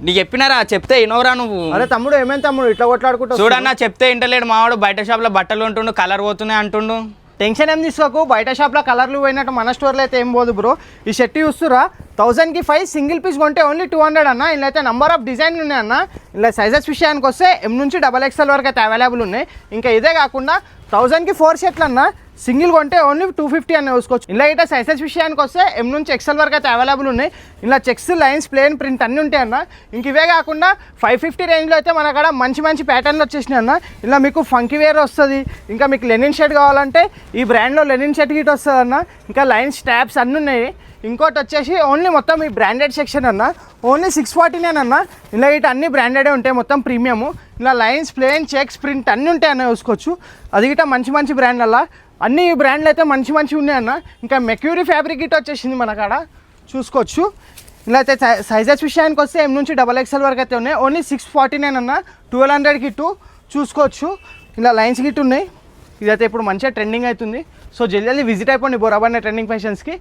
నీకు చెప్పినారా చెప్తే ఇనోరా నువ్వు. అరే తమ్ముడు ఏమైంది తమ్ముడు ఇట్లా కొట్లాడుకుంటా? చూడన్నా చెప్తే ఇంటలేడు మావాడు. బయట షాప్లో బట్టలు ఉంటుండు, కలర్ పోతున్నాయి అంటుండు. టెన్షన్ ఏం తీసుకోకు, బయట షాప్లో కలర్లు పోయినట్టు మన స్టోర్లో అయితే ఏం పోదు బ్రో. ఈ షర్ట్ చూస్తురా 1000కి 5 సింగిల్ పీస్ కొంటే ఓన్లీ 200 అన్న. ఇలా అయితే నెంబర్ ఆఫ్ డిజైన్లు ఉన్నాయి అన్న. ఇలా సైజెస్ విషయానికి వస్తే M నుంచి XXL వరకు అయితే అవైలబుల్ ఉన్నాయి. ఇంకా ఇదే కాకుండా 1000కి 4 షర్ట్లు అన్న, సింగిల్ కొంటే ఓన్లీ 250 అన్న చూసుకోవచ్చు. ఇలా అయితే సైజెస్ విషయానికి వస్తే M నుంచి XL వరకు అయితే అవైలబుల్ ఉన్నాయి. ఇలా చెక్స్, లైన్స్, ప్లేన్, ప్రింట్ అన్నీ ఉంటాయి అన్న. ఇంక ఇవే కాకుండా 550 రేంజ్లో అయితే మన కాడ మంచి మంచి ప్యాటర్న్లు వచ్చేసినాయి అన్న. ఇలా మీకు ఫంకీ వేర్ వస్తుంది. ఇంకా మీకు లెనిన్ షర్ట్ కావాలంటే ఈ బ్రాండ్లో లెనిన్ షర్ట్ గిట్ వస్తుంది అన్న. ఇంకా లైన్స్, ట్యాబ్స్ అన్నీ ఉన్నాయి. ఇంకోటి వచ్చేసి ఓన్లీ మొత్తం ఈ బ్రాండెడ్ సెక్షన్ అన్న, ఓన్లీ 649 అన్న. ఇలా ఇటు అన్ని బ్రాండెడే ఉంటాయి, మొత్తం ప్రీమియము. ఇలా లైన్స్, ప్లేన్, చెక్స్, ప్రింట్ అన్నీ ఉంటాయి అన్న చూసుకోవచ్చు. అది గిట్ట మంచి మంచి బ్రాండ్లల్లా అన్ని బ్రాండ్లు అయితే మంచి మంచి ఉన్నాయన్న. ఇంకా మెక్యూరీ ఫ్యాబ్రిక్ గిట్ వచ్చేసింది మన కాడ చూసుకోవచ్చు. ఇలా అయితే సైజెస్ విషయానికి వస్తే M నుంచి XXL వరకు అయితే ఉన్నాయి. ఓన్లీ 649 అన్న, 1200 గిట్టు చూసుకోవచ్చు. ఇలా లైన్స్ గిట్ ఉన్నాయి. ఇదైతే ఇప్పుడు మంచిగా ట్రెండింగ్ అవుతుంది. సో జల్దీ విజిట్ అయిపోండి బోరాబాద్ ట్రెండింగ్ ఫ్యాషన్స్కి.